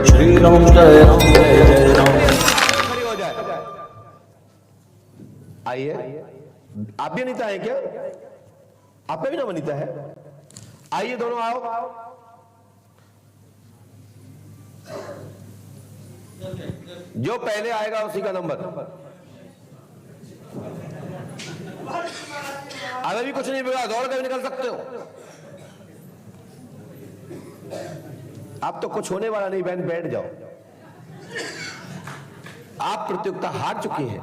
श्री राम जय राम जय जय राम। खड़ी हो जाए। आइए, आप भी अनीता है क्या? आप पे भी नाम अनीता है? आइए दोनों आओ। जो पहले आएगा उसी का नंबर। अगर भी कुछ नहीं बिगड़ा, दौड़ कर भी निकल सकते हो। अब तो कुछ होने वाला नहीं बहन, बैठ जाओ। आप प्रतियोगिता हार चुकी हैं,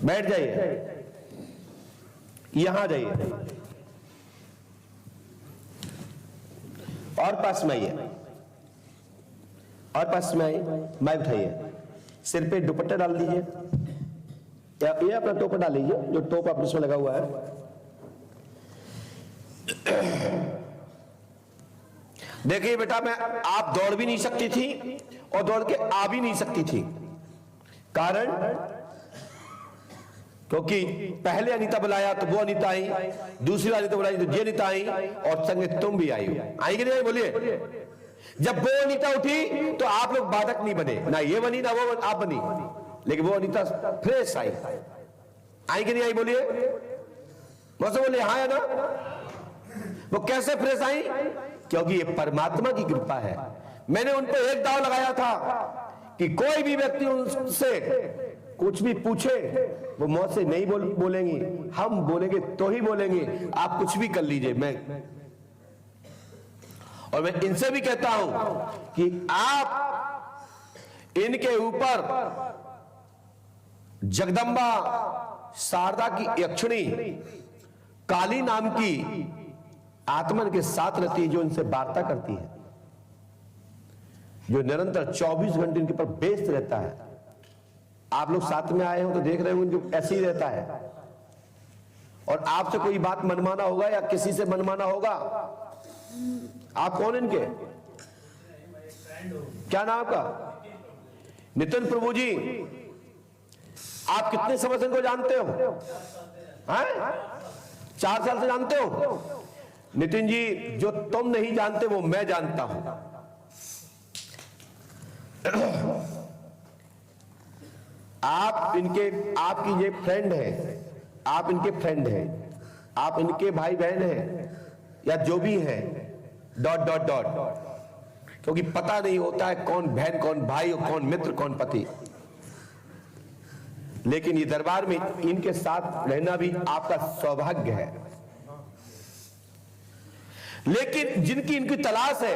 बैठ जाइए, यहां जाइए और पास में आइए, और पास में आइए। माइक उठाइए, सिर पे दुपट्टा डाल दीजिए, या ये अपना टोप डाल लीजिए, जो टोप आप इसमें लगा हुआ है। देखिए बेटा, आप दौड़ भी नहीं सकती थी और दौड़ के आ भी नहीं सकती थी। कारण क्योंकि पहले अनीता बुलाया तो वो अनीता आई, दूसरी अनीता बुलाई तो ये अनीता आई, और संगे तुम भी आई हो। आई कि नहीं? बोलिए। जब वो अनीता उठी तो आप लोग बाधक नहीं बने, ना ये बनी ना वो आप बनी, लेकिन वो अनीता फ्रेश आई। आई कि नहीं आई? बोलिए। मुझसे बोलिए हाँ है ना? वो कैसे फ्रेश आई? क्योंकि ये परमात्मा की कृपा है। मैंने उन पर एक दाव लगाया था कि कोई भी व्यक्ति उनसे कुछ भी पूछे वो मौत से नहीं बोलेंगी, हम बोलेंगे तो ही बोलेंगे। आप कुछ भी कर लीजिए, और मैं इनसे भी कहता हूं कि आप इनके ऊपर जगदंबा शारदा की यक्षिणी काली नाम की आत्मा के साथ रहती है, जो इनसे वार्ता करती है, जो निरंतर 24 घंटे इनके ऊपर व्यस्त रहता है। आप लोग साथ में आए हो तो देख रहे हो, जो ऐसे ही रहता है। और आपसे कोई बात मनमाना होगा या किसी से मनमाना होगा। आप कौन इनके? क्या नाम आपका? नितिन प्रभु जी। आप कितने समय से इनको जानते हो? 4 साल से जानते हो? नितिन जी, जो तुम नहीं जानते वो मैं जानता हूं। आपकी ये फ्रेंड है, आप इनके फ्रेंड हैं, आप इनके भाई बहन हैं, या जो भी हैं, ... क्योंकि पता नहीं होता है कौन बहन कौन भाई और कौन मित्र कौन पति। लेकिन ये दरबार में इनके साथ रहना भी आपका सौभाग्य है। लेकिन जिनकी इनकी तलाश है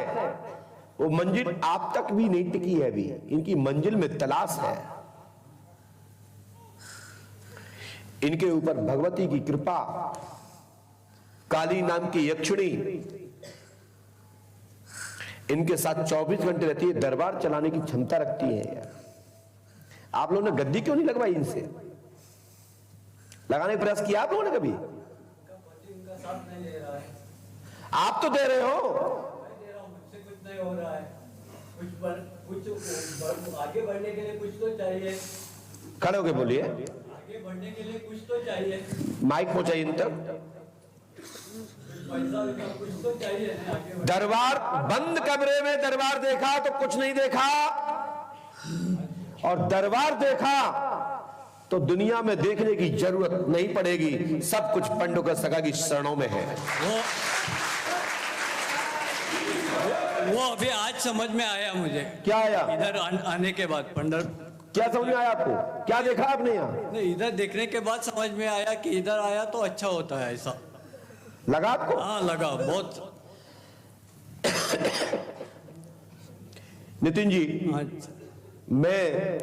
वो मंजिल आप तक भी नहीं टिकी है। अभी इनकी मंजिल में तलाश है। इनके ऊपर भगवती की कृपा, काली नाम की यक्षिणी इनके साथ 24 घंटे रहती है, दरबार चलाने की क्षमता रखती है। यार आप लोगों ने गद्दी क्यों नहीं लगवाई इनसे? लगाने का प्रयास किया आप लोगों ने कभी? आप तो दे रहे हो। मुझसे कुछ नहीं हो रहा है। कुछ आगे बढ़ने के लिए कुछ तो चाहिए। खड़े होके बोलिए। आगे बढ़ने के लिए कुछ तो चाहिए। माइक पहुंचाइए इन तक। पैसा कुछ तो चाहिए। दरबार बंद कमरे में दरबार देखा तो कुछ नहीं देखा, और दरबार देखा तो दुनिया में देखने की जरूरत नहीं पड़ेगी। सब कुछ पंडुका सगा की शरणों में है। वो अभी आज समझ में आया मुझे। क्या आया? इधर आने के बाद पंडर क्या समझ में आया आपको? क्या देखा आपने यहाँ? नहीं, इधर देखने के बाद समझ में आया कि इधर आया तो अच्छा होता है। ऐसा लगा आपको? हाँ लगा बहुत। नितिन जी, अच्छा। मैं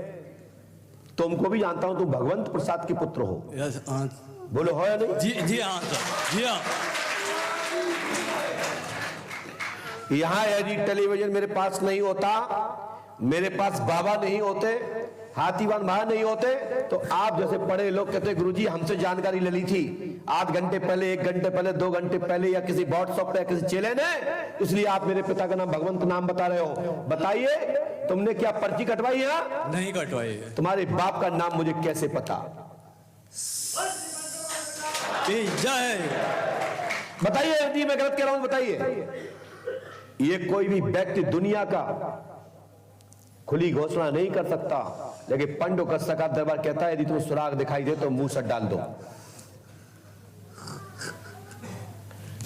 तुमको भी जानता हूं, तुम भगवंत प्रसाद के पुत्र हो। हाँ। बोलो हो या नहीं? जी हाँ सर, जी हाँ। यहां यदि टेलीविजन मेरे पास नहीं होता, मेरे पास बाबा नहीं होते, हाथीवान भाई नहीं होते, तो आप जैसे पढ़े लोग कहते गुरुजी हमसे जानकारी ले ली थी 8 घंटे पहले, 1 घंटे पहले, 2 घंटे पहले, या किसी व्हाट्सएप पे किसी चेले ने, इसलिए आप मेरे पिता का नाम भगवंत नाम बता रहे हो। बताइए तुमने क्या पर्ची कटवाई है? नहीं कटवाई है। तुम्हारे बाप का नाम मुझे कैसे पता? जय। बताइए यदि मैं गलत कह रहा हूं बताइए। ये कोई भी व्यक्ति दुनिया का खुली घोषणा नहीं कर सकता, लेकिन पांडुकस्सक का दरबार कहता है यदि तुम्हें सुराग दिखाई दे तो मुंह से डाल दो।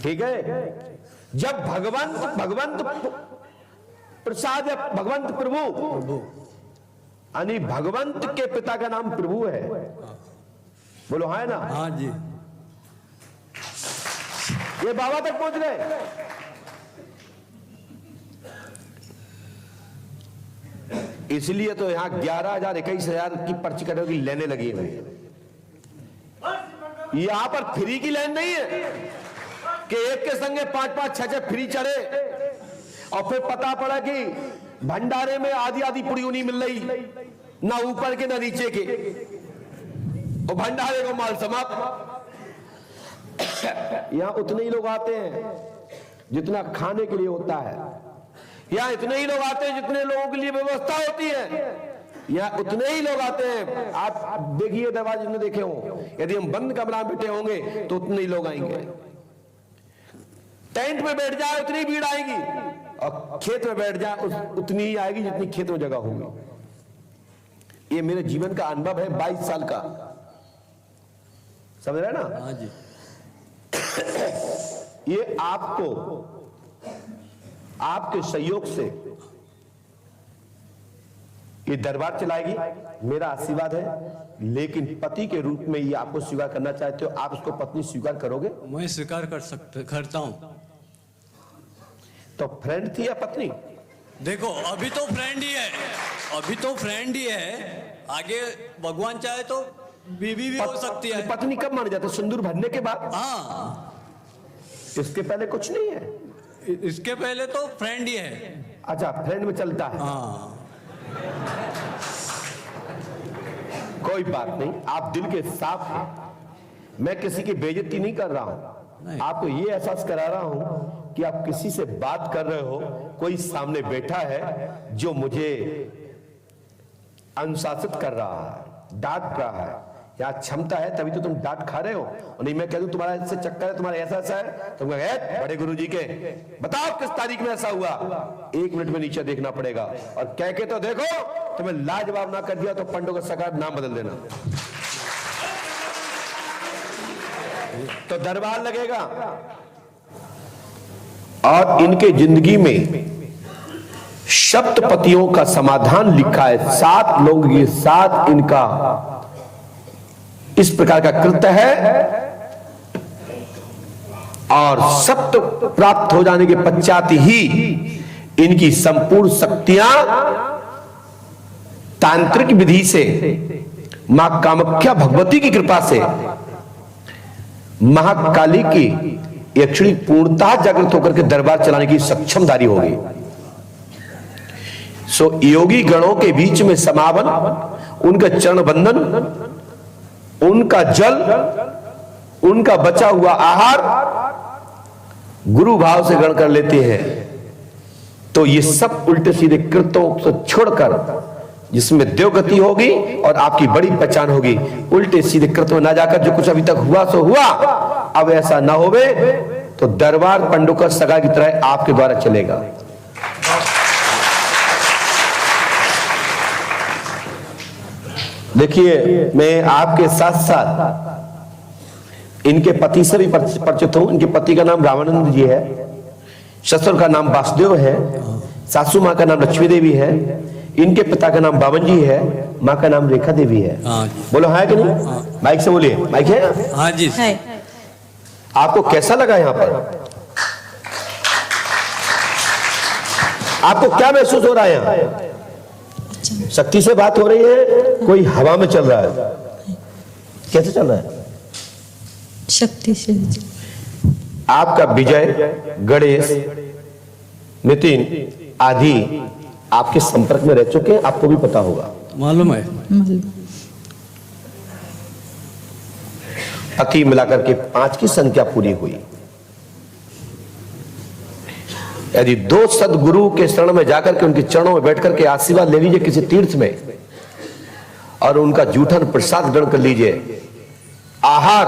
ठीक है, जब भगवंत प्रसाद या भगवंत प्रभु यानी भगवंत के पिता का नाम प्रभु है, बोलो है ना? हाँ जी। ये बाबा तक पहुंच गए। इसलिए तो यहां 11,000 21,000 की पर्ची कटने की लेने लगी हुई। यहां पर फ्री की लाइन नहीं है कि एक के संगे 5-5 6-6 फ्री चढ़े और फिर पता पड़ा कि भंडारे में आधी पुड़ी नहीं मिल रही, ना ऊपर के ना नीचे के, और भंडारे को माल समाप्त। यहां उतने ही लोग आते हैं जितना खाने के लिए होता है, यहां इतने ही लोग आते हैं जितने लोगों के लिए व्यवस्था होती है, यहां उतने ही लोग आते हैं। आप देखिए दरवाजे में देखे हो, यदि हम बंद कमरा में बैठे होंगे तो उतने ही लोग आएंगे। टेंट में बैठ जाए उतनी भीड़ आएगी, और खेत में बैठ जाए उतनी ही आएगी जितनी खेत में जगह होगी। ये मेरे जीवन का अनुभव है 22 साल का, समझ रहे ना? हाँ जी। ये आपको आपके सहयोग से ये दरबार चलाएगी, मेरा आशीर्वाद है। लेकिन पति के रूप में ये आपको स्वीकार करना चाहते हो, आप उसको पत्नी स्वीकार करोगे? मैं स्वीकार करता हूं। तो फ्रेंड थी या पत्नी? देखो अभी तो फ्रेंड ही है, आगे भगवान चाहे तो बीवी भी हो सकती है। पत्नी कब मानी जाती है? सिंदूर भरने के बाद? हाँ, इसके पहले कुछ नहीं है? इसके पहले तो फ्रेंड ही है। अच्छा, फ्रेंड में चलता है। हाँ, कोई बात नहीं, आप दिल के साफ हैं। मैं किसी की बेइज्जती नहीं कर रहा हूं, आपको ये एहसास करा रहा हूं कि आप किसी से बात कर रहे हो, कोई सामने बैठा है जो मुझे अनुशासित कर रहा है, डांट रहा है। या क्षमता है तभी तो तुम डांट खा रहे हो। और नहीं मैं कह दूं तुम्हारा इससे चक्कर है, तुम्हारा ऐसा है, तुम कहे बड़े गुरुजी के बताओ किस तारीख में ऐसा हुआ, 1 मिनट में नीचे देखना पड़ेगा, और कह के तो देखो, तुम्हें लाजवाब ना कर दिया तो पांडुकस्सक का नाम बदल देना। तो दरबार लगेगा, और इनके जिंदगी में सप्तपतियों का समाधान लिखा है। 7 लोगों के साथ इनका इस प्रकार का कृत्य है, और सप्त प्राप्त हो जाने के पश्चात ही इनकी संपूर्ण शक्तियां तांत्रिक विधि से मां कामाख्या भगवती की कृपा से महाकाली की यक्षिणी पूर्णतः जागृत होकर के दरबार चलाने की सक्षमदारी होगी। सो योगी गणों के बीच में समावन, उनका चरण बंधन, उनका जल, उनका बचा हुआ आहार गुरु भाव से ग्रहण कर लेते हैं, तो ये सब उल्टे सीधे कृत्यों से छोड़कर जिसमें देवगति होगी और आपकी बड़ी पहचान होगी, उल्टे सीधे कृत्यों में ना जाकर जो कुछ अभी तक हुआ सो हुआ, अब ऐसा ना होवे तो दरबार पांडुकस्सक की तरह आपके द्वारा चलेगा। देखिए, मैं आपके साथ साथ इनके पति से भी परिचित हूं। इनके पति का नाम रामानंद जी है, ससुर का नाम वासुदेव है, सासू माँ का नाम लक्ष्मी देवी है, इनके पिता का नाम बावन जी है, माँ का नाम रेखा देवी है। बोलो है कि नहीं? माइक से बोलिए। माइक है? हाँ जी। आपको कैसा लगा यहाँ पर? आपको क्या महसूस हो रहा है यहाँ? शक्ति से बात हो रही है, कोई हवा में चल रहा है? कैसे चल रहा है? शक्ति से। आपका विजय, गणेश, नितिन आदि आपके संपर्क में रह चुके हैं, आपको भी पता होगा। मालूम है। पति मिलाकर के 5 की संख्या पूरी हुई। यदि 2 सदगुरु के शरण में जाकर के उनके चरणों में बैठकर के आशीर्वाद ले लीजिए किसी तीर्थ में, और उनका जूठन प्रसाद ग्रहण कर लीजिए, आहार,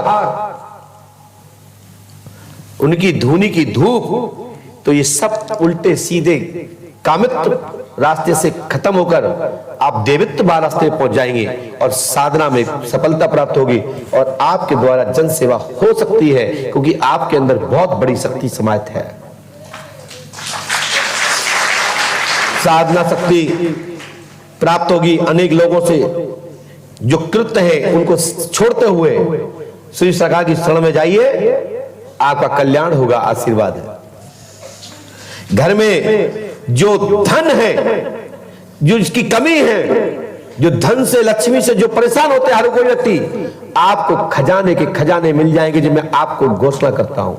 उनकी धूनी की धूप, तो ये सब उल्टे सीधे कामित्व रास्ते से खत्म होकर आप देवित्व रास्ते पहुंच जाएंगे और साधना में सफलता प्राप्त होगी और आपके द्वारा जन सेवा हो सकती है, क्योंकि आपके अंदर बहुत बड़ी शक्ति समाहित है। साधना शक्ति प्राप्त होगी। अनेक लोगों से जो कृत्य है उनको छोड़ते हुए श्री सरकार की शरण में जाइए, आपका कल्याण होगा, आशीर्वाद है। घर में जो धन है, जो इसकी कमी है, जो धन से लक्ष्मी से जो परेशान होते हैं हर कोई व्यक्ति, आपको खजाने के खजाने मिल जाएंगे, जो मैं आपको घोषणा करता हूं।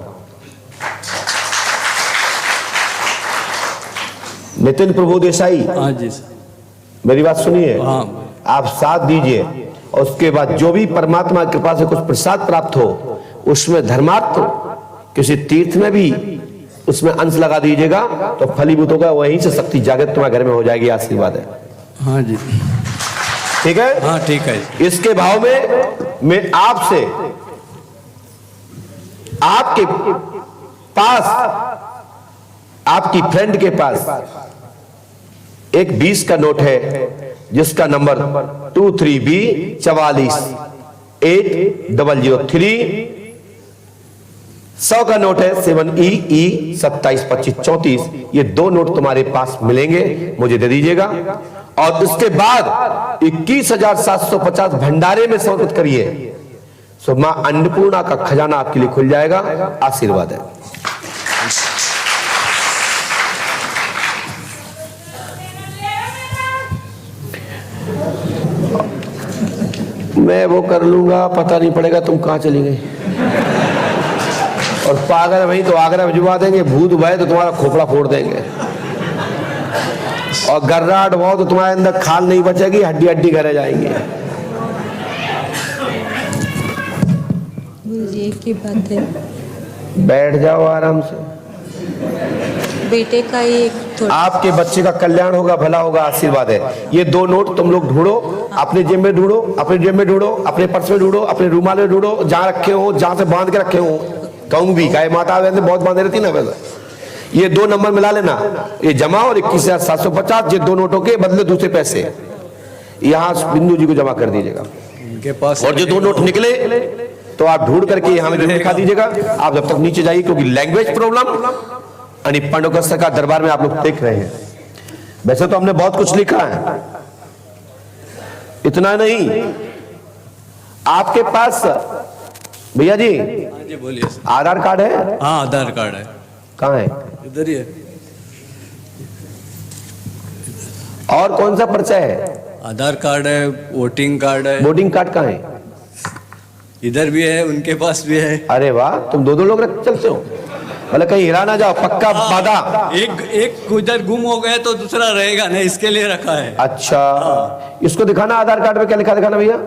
नितिन प्रभु देसाई, हाँ जी सर। मेरी बात सुनिए, हाँ। आप साथ दीजिए और उसके बाद जो भी परमात्मा की कृपा से कुछ प्रसाद प्राप्त हो, उसमें धर्मार्थ किसी तीर्थ में भी उसमें अंश लगा दीजिएगा, तो फलीभूत होगा, वहीं से शक्ति जागृत तुम्हारे घर में हो जाएगी, आशीर्वाद है। हाँ जी, ठीक है? हाँ ठीक है। इसके भाव में मैं आपसे, आपके पास, आपकी फ्रेंड के पास एक 20 का नोट है जिसका नंबर 23B448003, 100 का नोट है 7EE 272534। ये दो नोट तुम्हारे पास मिलेंगे, मुझे दे दीजिएगा। और उसके बाद 21,750 भंडारे में समर्पित करिए, सो मां अन्नपूर्णा का खजाना आपके लिए खुल जाएगा, आशीर्वाद है। मैं वो कर लूंगा, पता नहीं पड़ेगा तुम कहां चली गई। और पागल वहीं तो आगरा भिजवा देंगे, भूत भय तो तुम्हारा खोपड़ा फोड़ देंगे, और गर्राट हो तो तुम्हारे अंदर खाल नहीं बचेगी, हड्डी हड्डी घरे जाएंगे। ये की बात है। बैठ जाओ आराम से। बेटे का ही थोड़ा आपके बच्चे का कल्याण होगा, भला होगा, आशीर्वाद है। ये दो नोट तुम लोग ढूंढो, अपने जेब में ढूंढो, अपने जेब में ढूंढो, अपने पर्स में ढूंढो, अपने रुमाल में ढूंढो, जहां रखे हो, जहां से बांध के रखे हो। कहूं भी गाय माता वैसे बहुत बांधे रहती ना, वैसे ये दो नंबर मिला लेना, ये जमा और 21,750, ये दो नोटों के बदले दूसरे पैसे यहां बिंदु जी को जमा कर दीजिएगा। उनके पास और जो दो नोट निकले तो आप ढूंढ करके यहां में लिखा दीजिएगा। आप जब तक नीचे जाइए, क्योंकि लैंग्वेज प्रॉब्लम यानी पांडुकस्तर का दरबार में आप लोग देख रहे हैं। वैसे तो हमने बहुत कुछ लिखा है, इतना नहीं। आपके पास भैया जी, हाँ जी बोलिए सर। आधार कार्ड है? हाँ आधार कार्ड है। कहाँ है? इधर ही है। और कौन सा पर्चा है? आधार कार्ड है, वोटिंग कार्ड है। वोटिंग कार्ड कहाँ है? इधर भी है, उनके पास भी है। अरे वाह, तुम दो दो लोग रख चलते हो, मतलब कहीं हिरा ना जाओ, पक्का वादा। एक उधर गुम हो गया तो दूसरा रहेगा नहीं, इसके लिए रखा है। अच्छा, इसको दिखाना आधार कार्ड में क्या लिखा, दिखाना भैया।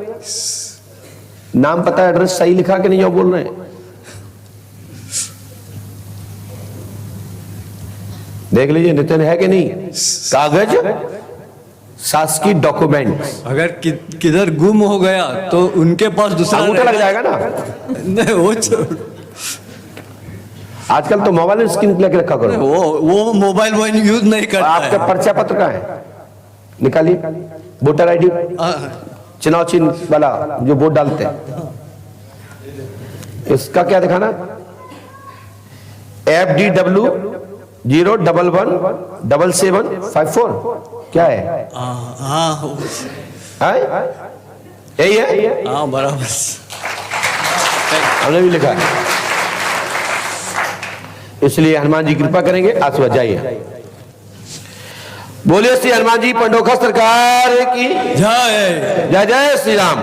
नाम पता, एड्रेस सही लिखा कि नहीं, जो बोल रहे हैं देख लीजिए, नितिन है कि नहीं। कागज, शासकीय डॉक्यूमेंट। अगर किधर गुम हो गया तो उनके पास दूसरा अंगूठा लग जाएगा ना। नहीं वो आजकल तो मोबाइल स्क्रीन लेके रखा करो। वो मोबाइल वो यूज नहीं करता आपका है। पर्चा पत्र कहाँ है? निकालिए, वोटर आईडी, चुनाव चिन्ह वाला जो वोट डालते हैं, इसका क्या दिखाना? FDW 0117754 क्या है? हाँ यही है। हाँ बराबर, हमने भी लिखा है। इसलिए हनुमान जी कृपा करेंगे, आशीर्वाद। जाइए, बोलिए श्री हनुमान जी पंडोखा सरकार की जय जय। जय श्री राम।